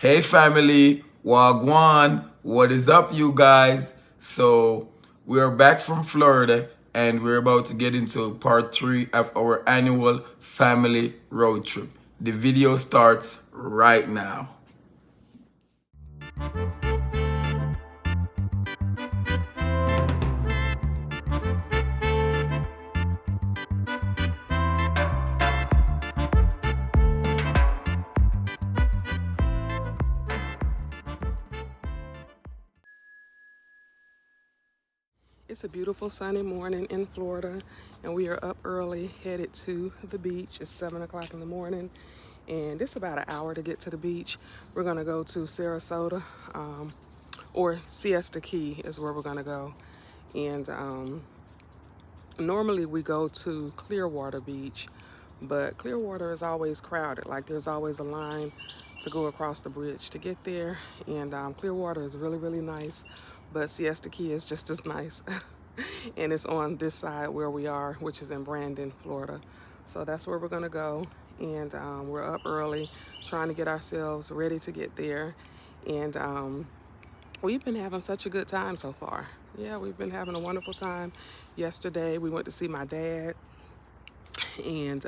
Hey family, Wagwan, what is up you guys? So we're back from Florida and we're about to get into part 3 of our annual family road trip. The video starts right now. It's a beautiful sunny morning in Florida, and we are up early headed to the beach. It's 7 o'clock in the morning, and it's about an hour to get to the beach. We're going to go to Sarasota, or Siesta Key is where we're going to go. And normally we go to Clearwater Beach, but Clearwater is always crowded. Like there's always a line to go across the bridge to get there. And Clearwater is really, really nice, but Siesta Key is just as nice. And it's on this side where we are, which is in Brandon, Florida. So that's where we're gonna go. And we're up early trying to get ourselves ready to get there. And we've been having such a good time so far. Yeah, we've been having a wonderful time. Yesterday we went to see my dad, and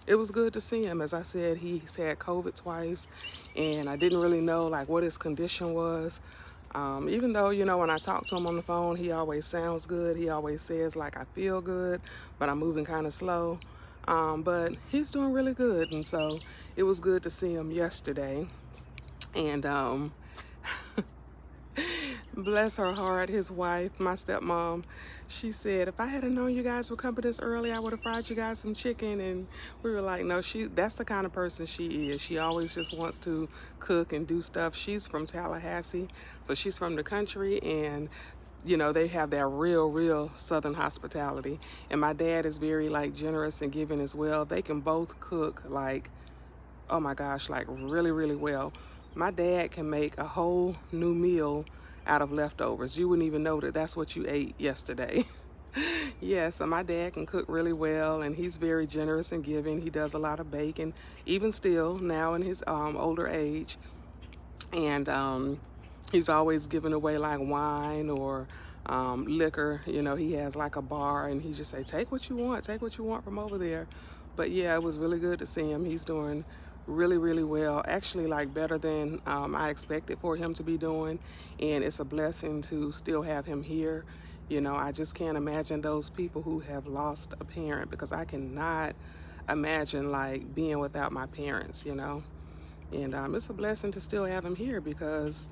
it was good to see him. As I said, he's had COVID twice, and I didn't really know like what his condition was. Even though, you know, when I talk to him on the phone, he always sounds good. He always says like, I feel good, but I'm moving kind of slow. But he's doing really good. And so it was good to see him yesterday. And bless her heart, his wife, my stepmom, she said, if I had known you guys would come this early, I would have fried you guys some chicken. And we were like, no, that's the kind of person she is. She always just wants to cook and do stuff. She's from Tallahassee, so she's from the country, and you know, they have that real Southern hospitality. And my dad is very like generous and giving as well. They can both cook like, oh my gosh, like really well. My dad can make a whole new meal out of leftovers. You wouldn't even know that that's what you ate yesterday. Yeah, so my dad can cook really well, and he's very generous and giving. He does a lot of baking, even still now in his older age. And he's always giving away like wine or liquor. You know, he has like a bar, and he just say, take what you want from over there. But yeah, it was really good to see him. He's doing really well, actually like better than I expected for him to be doing, and it's a blessing to still have him here. You know, I just can't imagine those people who have lost a parent, because I cannot imagine like being without my parents, you know. And it's a blessing to still have him here, because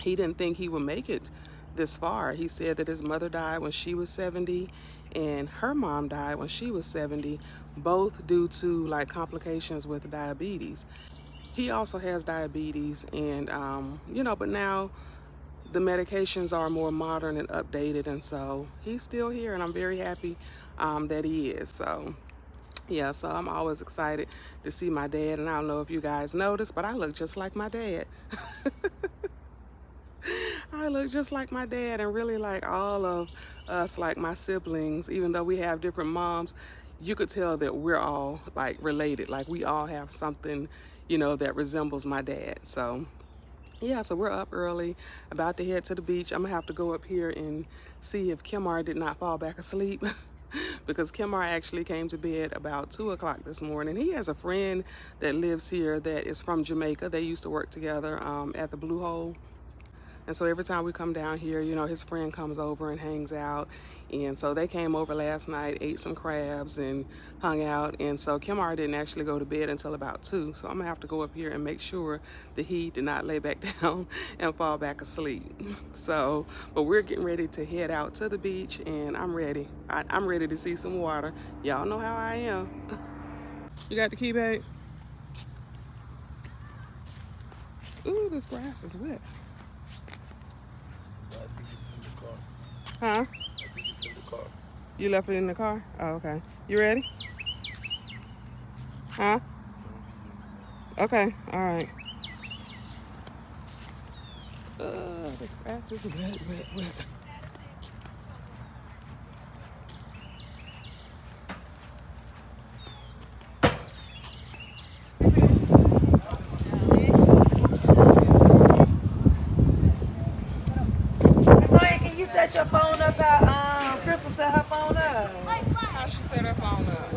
he didn't think he would make it this far. He said that his mother died when she was 70 and her mom died when she was 70, both due to like complications with diabetes. He also has diabetes, and you know, but now the medications are more modern and updated, and so he's still here, and I'm very happy that he is. So yeah, so I'm always excited to see my dad, and I don't know if you guys noticed, but I look just like my dad. I look just like my dad, and really like all of us, like my siblings, even though we have different moms, you could tell that we're all like related. Like we all have something, you know, that resembles my dad. So yeah, so we're up early, about to head to the beach. I'm gonna have to go up here and see if Kimar did not fall back asleep. Because Kimar actually came to bed about 2 o'clock this morning. He has a friend that lives here that is from Jamaica. They used to work together at the Blue Hole. And so every time we come down here, you know, his friend comes over and hangs out. And so they came over last night, ate some crabs and hung out. And so Kimar didn't actually go to bed until about 2. So I'm gonna have to go up here and make sure that he did not lay back down and fall back asleep. So, but we're getting ready to head out to the beach, and I'm ready. I'm ready to see some water. Y'all know how I am. You got the key, babe? Ooh, this grass is wet. I think it's in the car. Huh? I think it's in the car. You left it in the car? Oh, okay. You ready? Huh? Okay, all right. This grass is wet.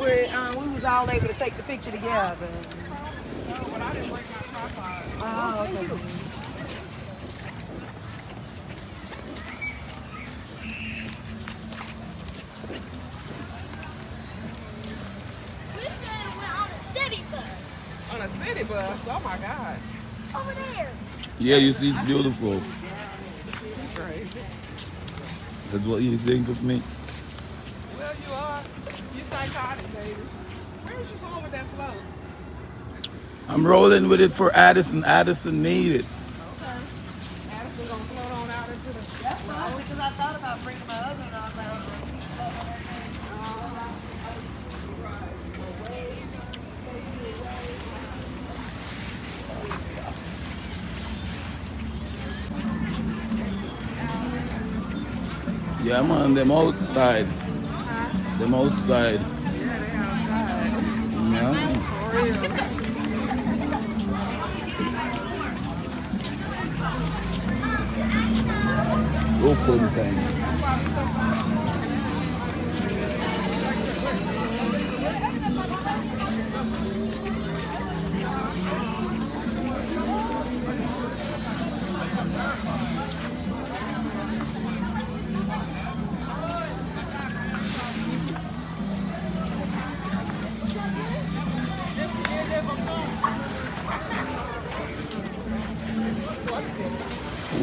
we was all able to take the picture together. Oh, but I didn't break my tripod. Oh, okay. On a city bus. Oh my God. Over there. Yeah, you see, it's beautiful. That's crazy. That's what you think of me. Well, you are. You psychotic, baby. Where's you going with that float? I'm rolling with it for Addison. Addison need it. Okay. Addison gonna float on out into the. That's fine, because I thought about bringing my other one. I was like, Yeah, man, them outside. Them outside. Yeah, they outside. Yeah. For real. Open time.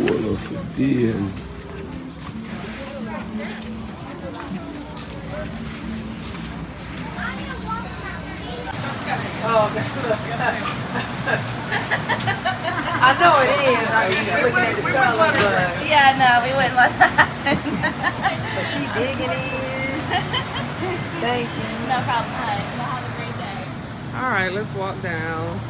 What else it is? I know it is. I mean, looking at the color, but Yeah, no, we wouldn't let that. she digging in. Thank you. No problem, honey. Well, have a great day. All right, let's walk down.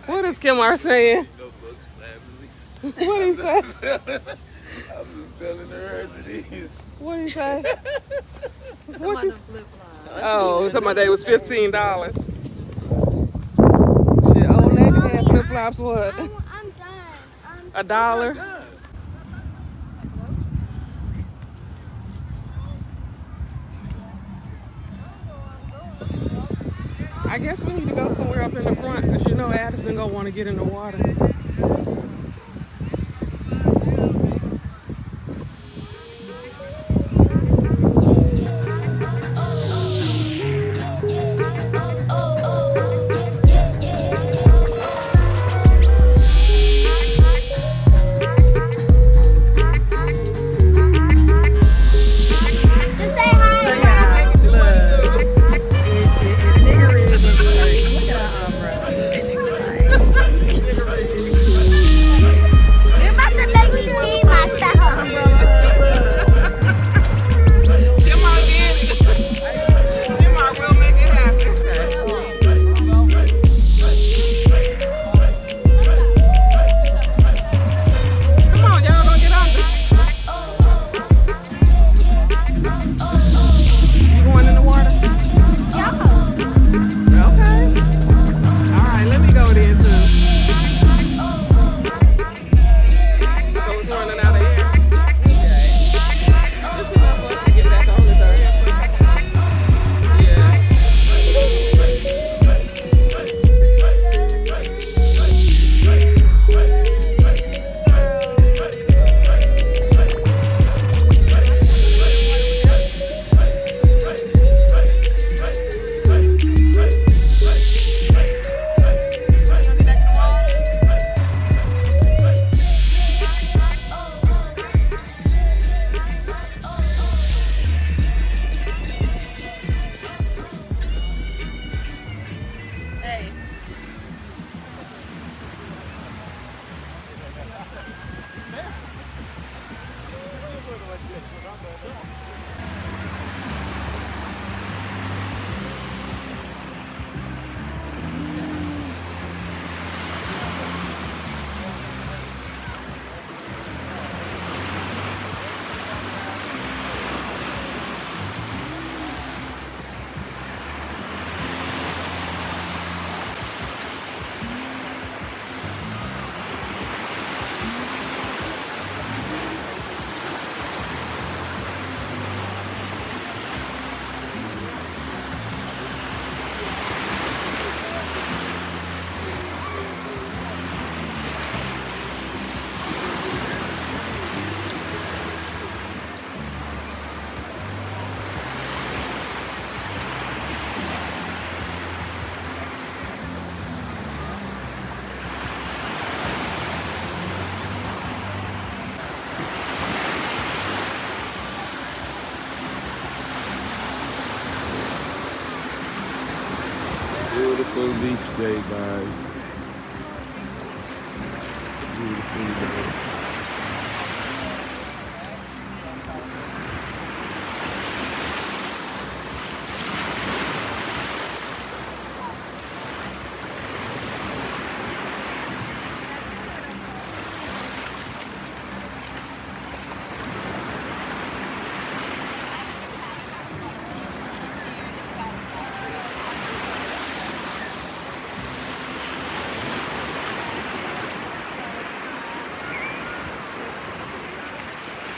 What is Kimar saying? What did he say? I'm just telling her these. What did he say? What you? Oh, talking about they was $15. Shit, old lady had flip flops. What? I'm done. $1? I guess we need to go somewhere up in the front because you know Addison gonna want to get in the water. Just say hi. Niggerism. Look at our umbrella. Beautiful beach day, guys. Beautiful day.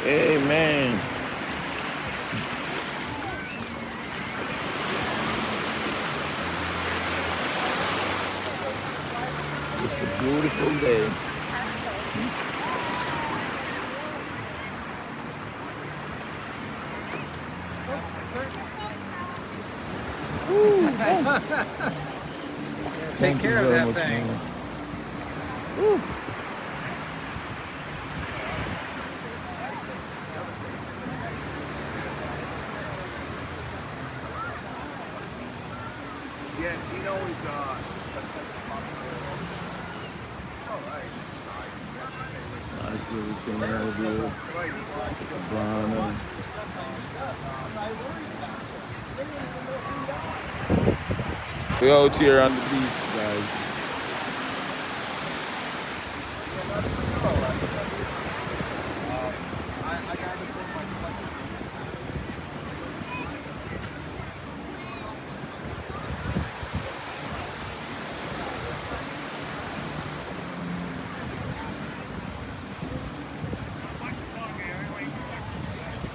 Amen. It's a beautiful day. Take care of that thing. Yeah, you know he's Nice little thing out here. Cabana. We out here on the beach, guys.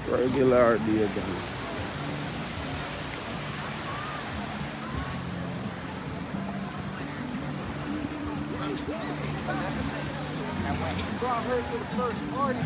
Regular day, guys. And when he brought her to the first party,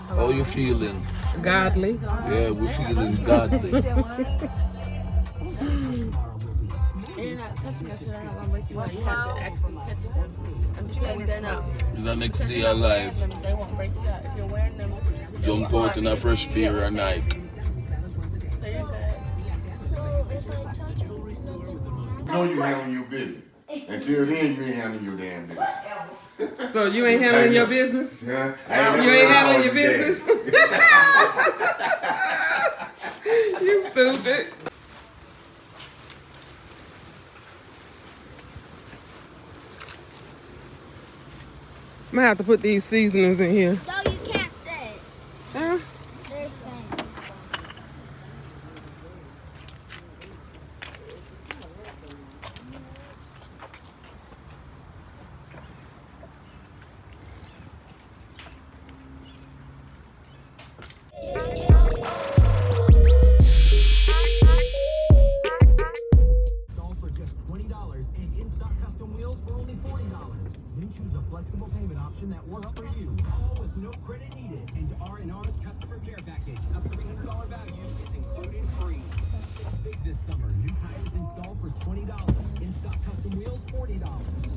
How you feeling? Godly. Yeah, we're feeling godly. You're not touching us, so they're not gonna break you out. You have to actually touch them. I'm telling you, they're not. It's the next day alive. They won't break you out if you're wearing them. Jump out in a fresh pair of Nike. So you're good. So it's like touching. You know you handling your business. Until then, you ain't handling your damn business. So you ain't handling your business? Yeah. You ain't handling your business? You stupid. I'm gonna have to put these seasonings in here. So you can't say. Huh? They're saying. Installed for just $20 and in-stock custom wheels for only $40. Then choose a flexible payment option that works for you. All with no credit needed. And R&R's customer care package of $300 value is included free. Big this summer. New tires installed for $20. In-stock custom wheels $40.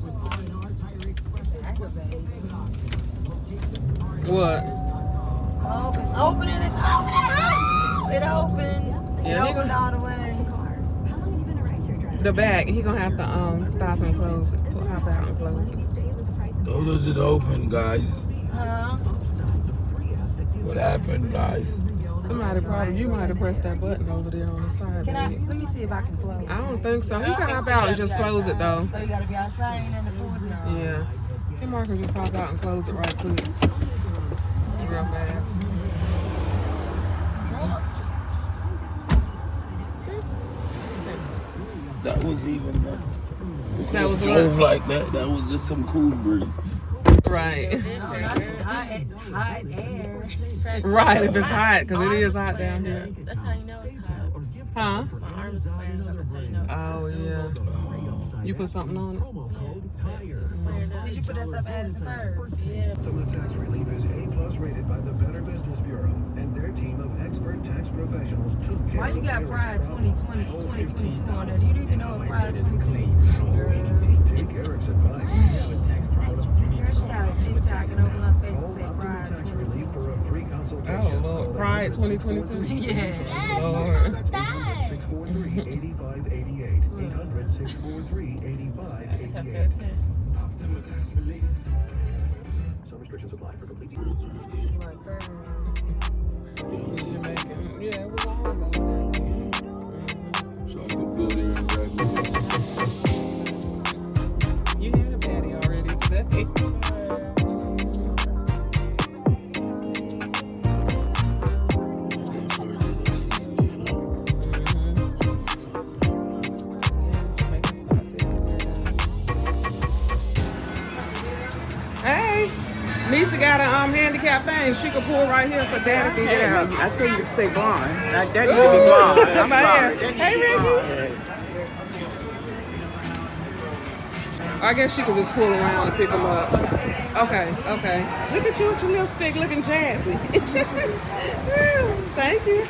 With R&R Tire Express flexible payment options. Locations What? Oh, it's opening. It's opening. It opened. It Yeah, he opened gonna- all the way. The back, he gonna have to stop and close it. Hop out and close it. How does it open, guys? Huh? What happened, guys? Somebody probably, you might have pressed that button over there on the side. Can I? baby. Let me see if I can close. I don't think so. He can hop out and just close it though. So you gotta be outside and in the pool now. Yeah. Tim Mark can just hop out and close it right quick. Real fast. That was even that. That was Drove what? like that. That was just some cool breeze. Right. It's hot air. Right, if it's hot, because it is hot down here. That's how you know it's hot. Huh? On arms squared up so you know. Oh, yeah. You put something on it? Did you put that stuff added to first? Yeah. Ultimate Tax Relief is A+ rated by the Better Business Bureau, and their team of expert tax professionals took care Why you of got Eric's Pride problem. 2022 on there? You didn't even know what Pride 2022 Take Eric's advice. Have a tax product you need Girl, she got a TikTok and over her face Call and say Ultimate Pride Tax 2022. Relief for a free consultation. Oh, Lord. Pride 2022? Yeah. Lord. 800-643-8588. 800-643-8588. Some restrictions apply for complete details. Jamaican. Yeah, it was all about So I could go there and grab me. You had a baddie already today. Hey, Nisa got a handicap thing. She could pull right here so Daddy can get out. I think you say blonde. That needs to be blonde. I'm sorry. Hey, Ricky. I guess she could just pull around and pick them up. Okay, okay. Look at you with your lipstick looking jazzy. Thank you.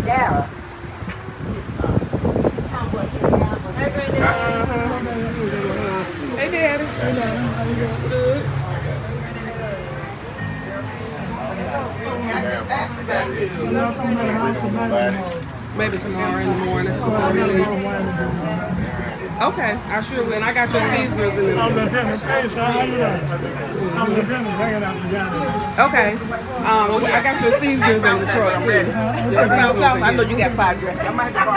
Yeah. Hey, Daddy. Good. Maybe tomorrow in the morning. Okay, I sure will. And I got your seasoners in there. Okay. I got your seasoners in the truck too. I know you got 5 dresses. I might have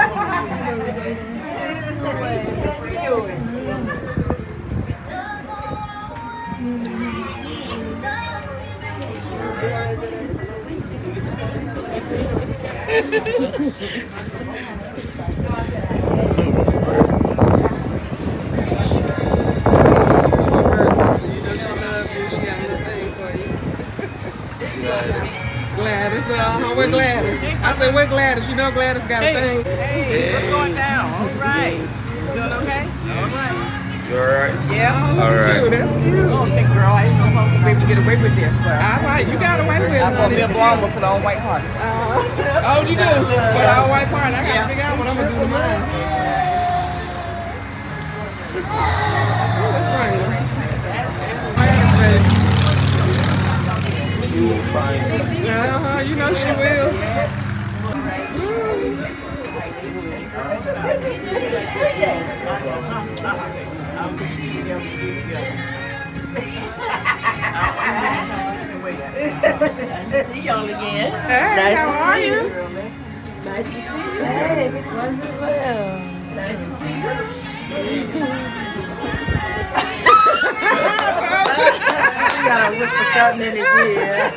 Gladys, we're Gladys. I said, we're Gladys. You know Gladys got a thing. Hey, what's going down? All right. You doing okay? All right. You alright? Yeah. Alright. That's cute. Oh, thank you, girl. I didn't know if I was going to be able to get away with this, but All right, you got away with it. I bought me a blonde one for the old white heart. Oh, you do? For the all white part, I got to figure out what I'm going to do to mine. Oh, that's right. You will find me. You know she will. Nice to see y'all again. Hey, how are you? Nice to see you. Hey, it was as well. Nice to see you. You gotta whisper something in his ear.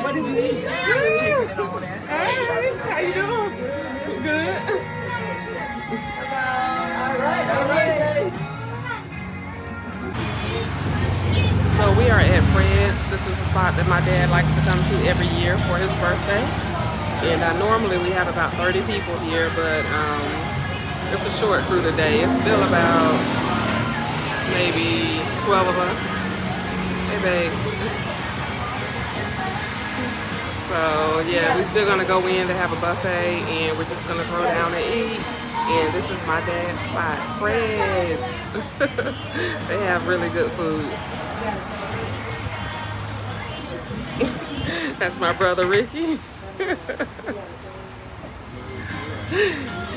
What did you eat? Chicken and all that. Hey, how you doing? Good. All right. So we are at Fred's. This is a spot that my dad likes to come to every year for his birthday. And normally we have about 30 people here, but it's a short crew today. It's still about maybe 12 of us. Hey, babe. So yeah, we're still gonna go in to have a buffet, and we're just gonna throw down and eat. And this is my dad's spot, Fred's. They have really good food. That's my brother Ricky.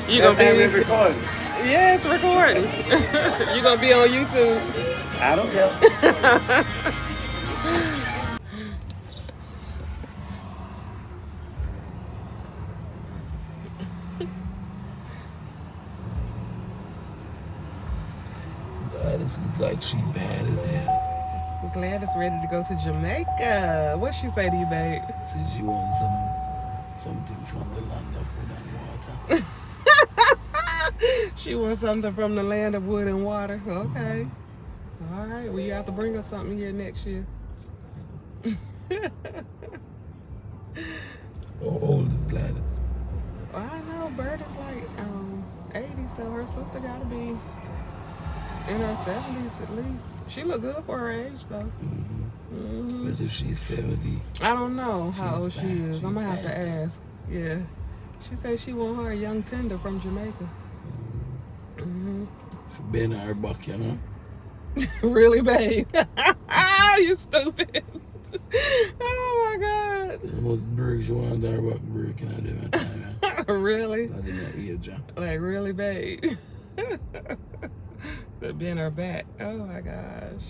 You gonna be recording? Yeah, it's recording. You gonna be on YouTube? I don't care. Gladys looks like she bad as hell. Gladys ready to go to Jamaica. What she say to you, babe? Said she wants something from the land of food and water. She wants something from the land of wood and water. Okay. All right, well, you have to bring us something here next year. How old is Gladys? Well, I know Bert is like 80, so her sister got to be in her 70s at least. She look good for her age, though. But if she's 70, I don't know how old she bad. is. She's I'm going to have to bad. ask. Yeah. She said she want her a young tender from Jamaica. She been in her buck, you know? Really, babe? You stupid. Oh, my God. The most bricks you want her buck breaking at them time. Really? Not in that age, yeah. Like, really, babe? That'd be in her back. Oh, my gosh.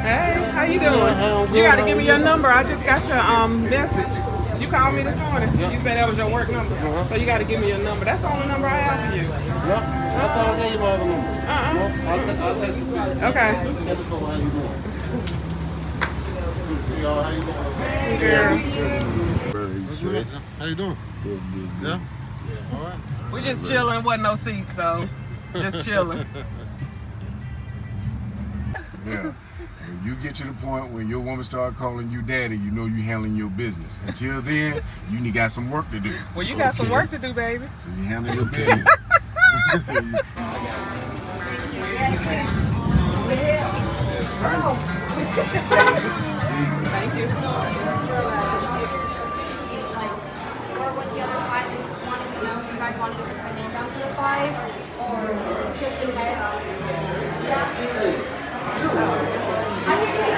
Hey, how you doing? You gotta give me your number. I just got your message. You called me this morning. You said that was your work number. So you gotta give me your number. That's the only number I have for you. Yep. I thought I gave you my other number. I'll text it to you. Okay. How you doing? Good to see y'all. How you doing? How you doing? Good. Yeah? All right. We just chilling. Wasn't no seats, so just chilling. Yeah. When you get to the point when your woman start calling you daddy, you know you handling your business. Until then, you got some work to do. Well, you got some work to do, baby. You handle your business. Thank you. Or what the other five wanted to know if you guys wanted to put the name down for the five or just in head. Yeah. I can say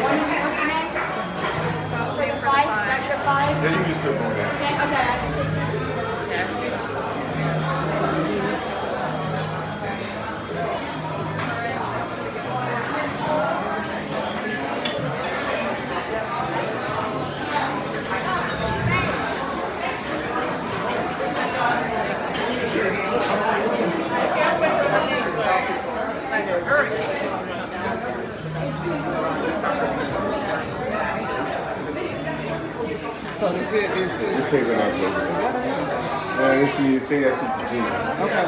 what's your name? For the five, extra five. Yeah, you just put on that. Okay, I can take So this is Just take it out to let's see, say that's Virginia. okay.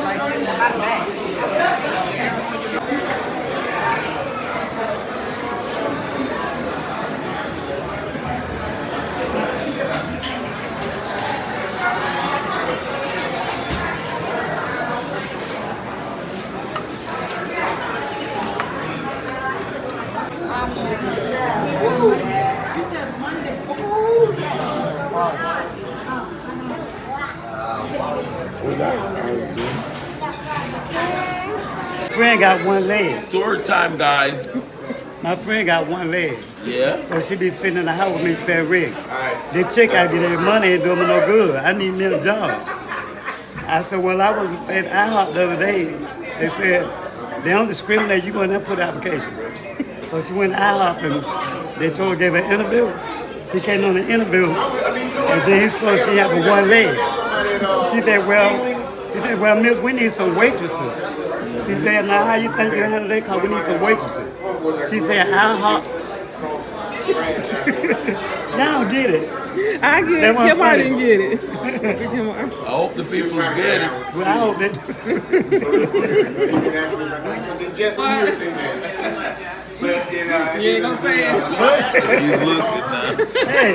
Like sitting in my back. Friend got one leg. Story time, guys. My friend got one leg. Yeah. So she be sitting in the house with me saying, Rick, the chick I get her money ain't doing me no good. I need me a job. I said, well, I was at IHOP the other day. They said, they don't discriminate, you go in there and put an application. So she went to IHOP and they told her, gave her an interview. She came on the interview and then he saw she had one leg. She said, well, miss, we need some waitresses. He said, now how you think you're handle that? Because we need some waitresses. She said, IHOP. Y'all get it. I get it. Kim, I didn't get it. I hope the people get it. Well, I hope that. You ain't gonna say it. You look at that. Hey,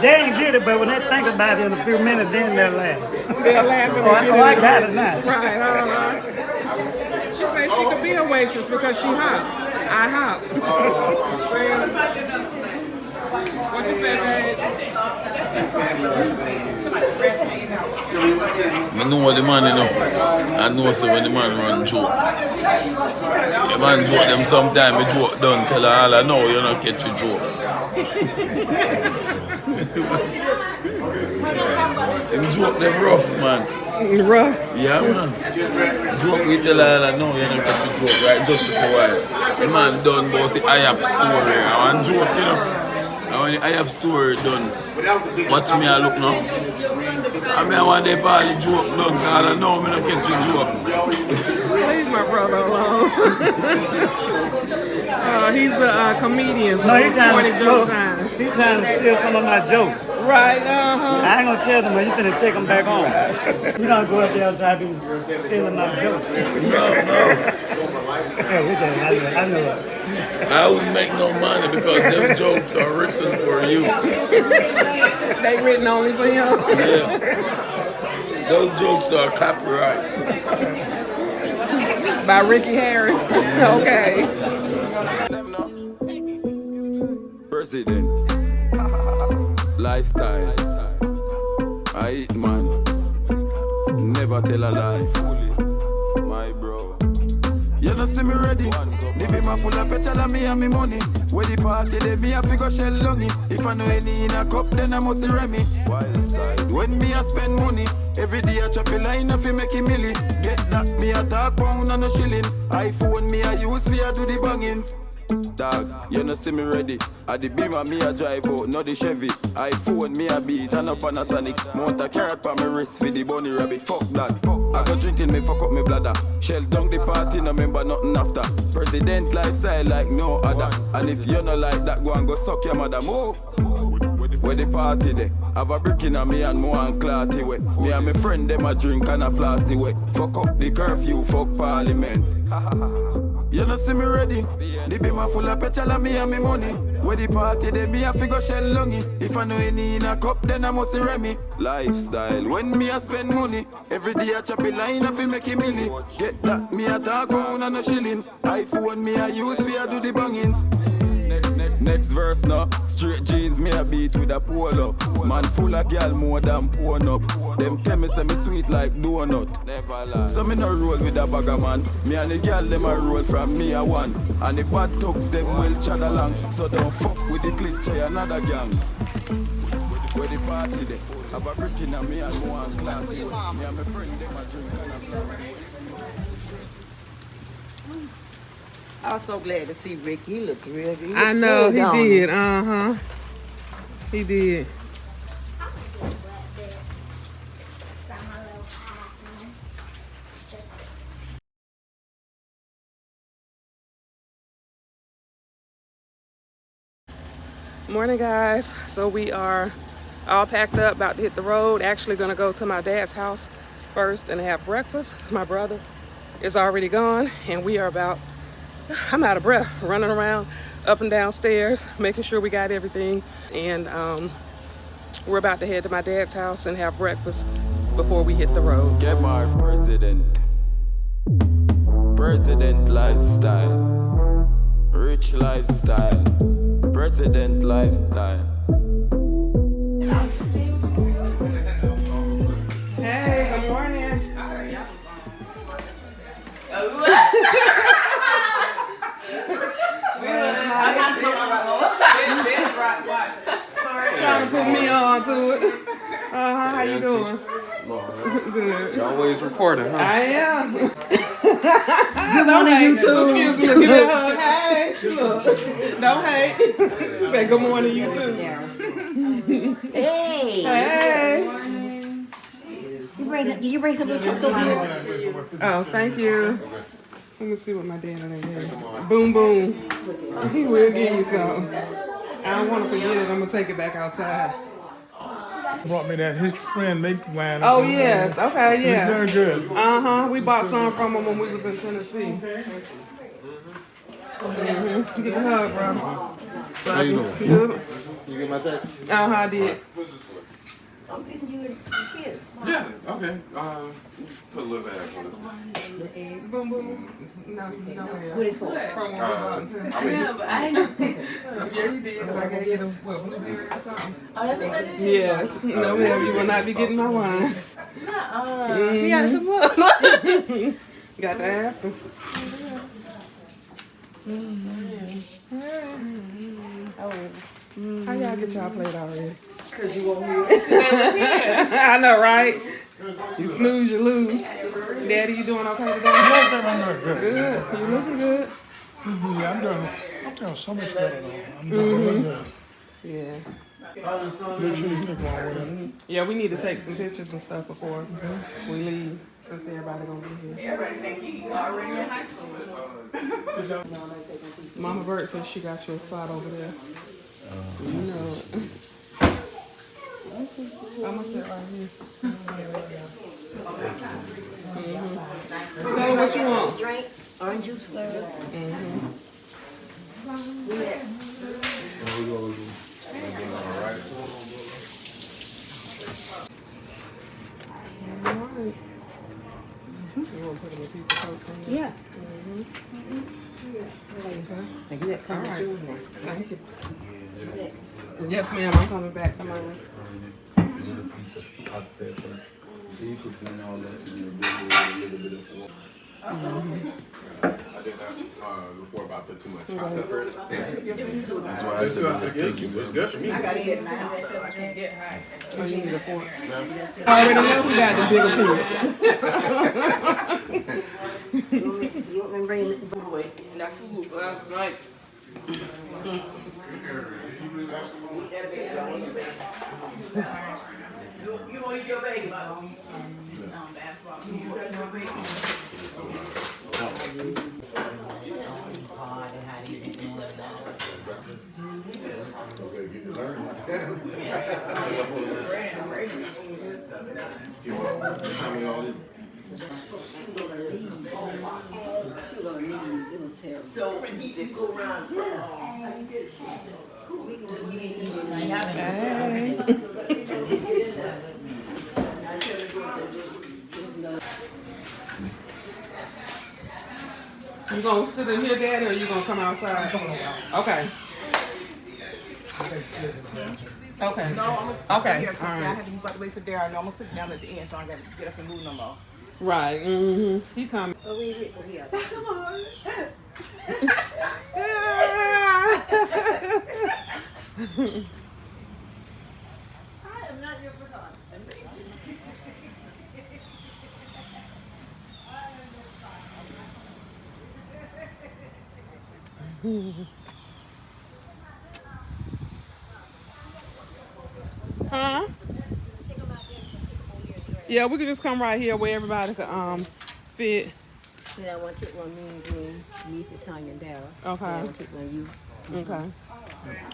they ain't get it, but when they think about it in a few minutes, then they'll laugh. They'll laugh when Oh, they get I got it now. Right, She said she could be a waitress because she hops. I hop. What you say, babe? I know the man, you know. I know so when the man run joke. The man joke them sometime, the joke done. Tell her all I know, you don't catch a joke. Them joke them rough, man. Rough? Yeah, man. Joke we tell her all I know, you don't catch a joke, right? Just for a while. The man done about the IAP story. I want joke, you know. And when the IAP story done, Watch me, I look now. I mean, I want to fall the joke done, because I know I'm not get the joke. Leave my brother alone. He's the comedian, so No, he's trying to joke time. He's trying to steal some of my jokes. Right, I ain't gonna tell them, but he's gonna take them back home. You don't go up there and try to be stealing my jokes. I know. I wouldn't make no money because them jokes are written for you. They written only for him. Yeah. Those jokes are copyright. By Ricky Harris. Okay. President. Lifestyle. I eat man. Never tell a lie. Fully. My bro. You don't see me ready. The be my full of petrol and me and me money. Where the party they me a figure shell lungy. If I know any in a cup, then I must remy. Wild side. When me a spend money, every day I chop a line if you make a milli. Get that me a talk pound and a shilling. iPhone me a use for do the bangings. Dog, you don't see me ready. At the Beamer me a drive out, not the Chevy. iPhone me a beat and up on a Sonic. Mount a carrot pa me wrist for the bunny rabbit. Fuck that. I go drinking me fuck up me bladder. Shell down the party, no remember nothing after. President lifestyle like no other. And if you not like that, go and go suck your mother. Move. Where the party there? Have a brick in a me and more and clarty way. Me and my friend them a drink and a flossy way. Fuck up the curfew, fuck parliament. You don't see me ready. The be my full of petrol and me and me money. Where the party they me a figure shell lungy. If I know any in a cup, then I must remy. Lifestyle, when me a spend money. Every day I chop a line if you make a milli. Get that, me a talk pound and a shilling. iPhone me a use for do the bangings. Next verse now, straight jeans me a beat with a polo. Man full of gal more than porn up. Them tell me say me sweet like donut. Never lie. So me no roll with a bagger man. Me and the gal them a roll from me a one. And the bad thugs them will chat along. So don't fuck with the cliché another gang. Where the party there? Have a brick in a me and more and clarty. Me and my friend them a drink and a flower. I was so glad to see Rick. He looks real good. I know, he did. He did. Morning, guys. So we are all packed up, about to hit the road. Actually gonna go to my dad's house first and have breakfast. My brother is already gone, and we are about, I'm out of breath, running around up and down stairs, making sure we got everything. And we're about to head to my dad's house and have breakfast before we hit the road. Get my president. President lifestyle. Rich lifestyle. President lifestyle. Hey, good morning. Trying to put me on to it. How you doing? Good. You're always recording, huh? I am. Good morning, YouTube. Excuse me. Give me a hug. Hey. Look. Don't hate. She said good morning, YouTube. Hey. Hey. Did you bring some books over here? Oh, thank you. Let me see what my dad done here. Boom, boom. He will give you some. I don't want to forget it. I'm going to take it back outside. Brought me that. His friend make wine. Oh, yes. Okay, yeah. It's very good. We bought some from him when we was in Tennessee. Get a hug, bro. How you doing? Good. You get my text? I did. Yeah, okay. Put a little bit of Boom, boom. No, no, What is for? From when we bought in Tennessee. Yeah, but I ain't no taste it. Yeah, you did. So I gave you the blueberry or something. Oh, that's what that is? Yes. No, ma'am, you will not be getting my wine. He got some more. Got to ask him. How y'all get y'all plate already? Because you won't hear it. They was here. I know, right? You snooze, you lose. Daddy, you doing okay today? I'm good. Good. You looking good. Yeah, I'm doing so much better though. I'm doing really good. Yeah. Yeah, we need to take some pictures and stuff before we leave, since everybody gonna be here. Everybody think you already in high school. Mama Bird says she got your spot over there. You know it. I'm gonna sit right here. So what you want? Drink, orange juice flavor. Alright. You want to put them a piece of toast in there? Yeah. And you got come to choose now. Thank you. Yes, ma'am. I'm coming back tomorrow. A piece of hot pepper. So you could put all that in your bowl with a little bit of salt. I did that before, but I put too much hot pepper. That's why I said thank you. It's good for me. I got to get now. I can't get high. Oh, you need a fork. I already know who got the bigger piece. You want me to bring it? That food last night. You want to eat your bagel? So when he did go around, You gonna sit in here, Daddy, or you gonna come outside? Okay. Okay. No, I'm okay. Here, All right. I have to wait for Darryl. No, I'm gonna put it down at the end, so I gotta get up and move no more. Right. He coming. Oh, wait. Come on. I am not your forgotten. Huh? Yeah, we could just come right here where everybody could fit. Yeah, I want to take one me, Tanya, and Darryl. Okay. Yeah, I want to take one you. Okay.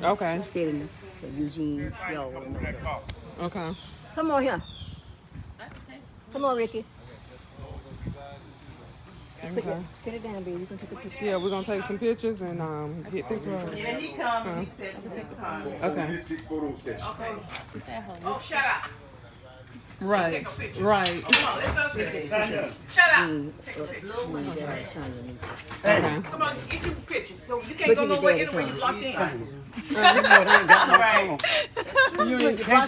Okay. Sitting for Eugene, y'all. Okay. Come on here. Come on, Ricky. Okay. Sit it down, baby. You can take a picture. Yeah, we're gonna take some pictures and get this road. Yeah, he comes. He said to take the car. Okay. Okay. Oh, shut up. Right. Right. Come on, let's go see it. Shut up. Take a picture. Okay. Come on, get you pictures. So you can't go nowhere anywhere you locked in. Right. Can't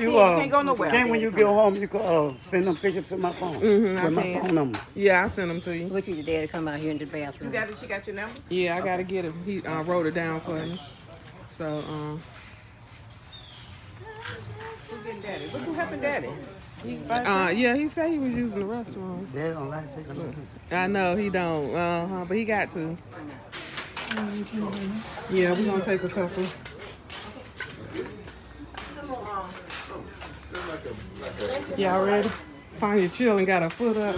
you can't go nowhere. Can't when you get home you can send them pictures to my phone with my phone number. Yeah, I'll send them to you. What you your dad come out here in the bathroom? You got it? She got your number? Yeah, I gotta get it. He wrote it down for me. So Who's getting daddy? Look who happened daddy. yeah, he said he was using the restroom. Dad don't like taking pictures. I know he don't. But he got to. Yeah, we're gonna take a couple. Y'all ready? Tanya chilling, got her foot up.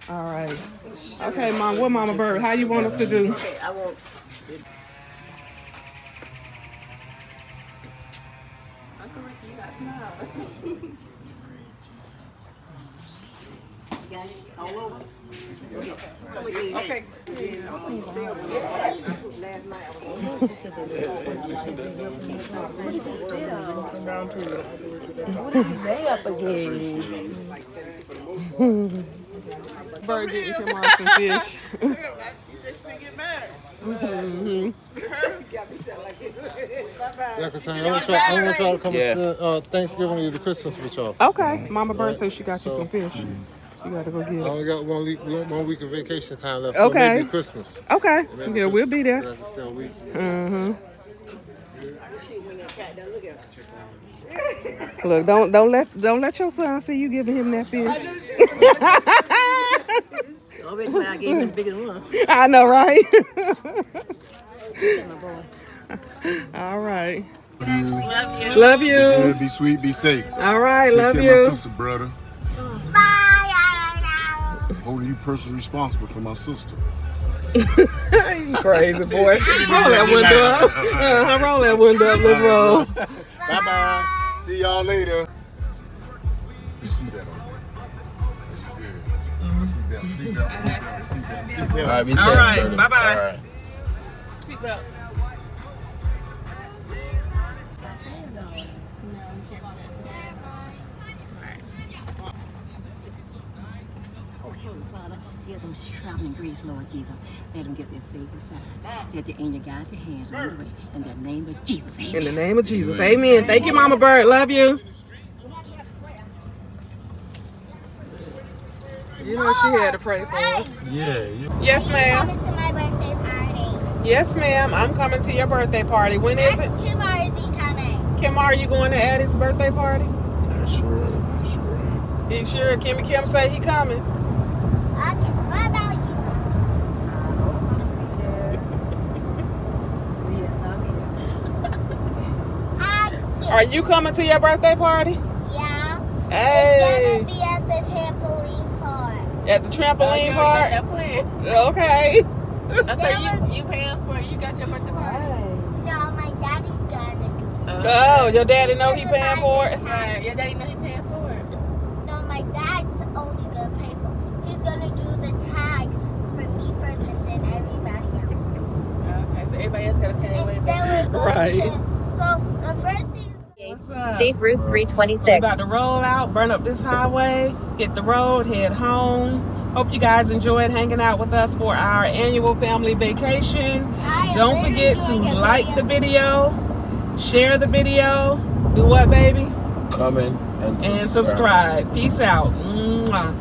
All right. Okay, Mom. What Mama Bird? How you want us to do? Okay, I want. Uncle Ricky, you got smile. Got it all over. Okay. Last night I They up again. Bird getting him on some fish. She said she finna get married. I want y'all to come and spend Thanksgiving or the Christmas with y'all. Okay. Mama Bird says she got you some fish. You gotta go get I it. only got 1 week of vacation time left, Okay. so maybe Christmas. Okay. Yeah, we'll be there. Still a week. Look, don't let your son see you giving him that fish. Always when I gave him the bigger one. I know, right? My boy. All right. Love you. Love you. Be good, be sweet, be safe. All right, Take love care you. of my sister, brother. Holding you personally responsible for my sister. You crazy boy. Roll that window up. Roll that window up. Let's roll. Bye-bye. See y'all later. You see that on there? All right, be All safe, right, brother. bye-bye. All right. Keep up. Give them traveling grace, Lord Jesus. Let them get their Savior side. Let the angel guide their hands on the way. In the name of Jesus, amen. In the name of Jesus, amen. Thank you, Mama Bird. Love you. You know she had to pray for us. Yeah. Yes, ma'am. Coming to my birthday party. Yes, ma'am. I'm coming to your birthday party. When is it? Kimar, is he coming? Kimar, are you going to Addie's birthday party? I sure am. You sure? Kimmy Kim say he coming. Okay, what about you, Mom? Are you coming to your birthday party? Yeah. Hey. It's gonna be at the trampoline park. At the trampoline park? That plan. Okay. So you paying for it? You got your birthday party? No, my daddy's gonna do it. Oh, your daddy know he paying for it? Right. Your daddy know he paying for it. No, my dad's only gonna pay for it. He's gonna do the tags for me first and then everybody else. Okay, so everybody else gotta pay their way back. Then we're going Right. so the first thing State Route 326. We're about to roll out, burn up this highway, hit the road, head home. Hope you guys enjoyed hanging out with us for our annual family vacation. Don't forget to like the video, share the video, do what, baby? Comment and subscribe. And subscribe. Peace out. Mwah.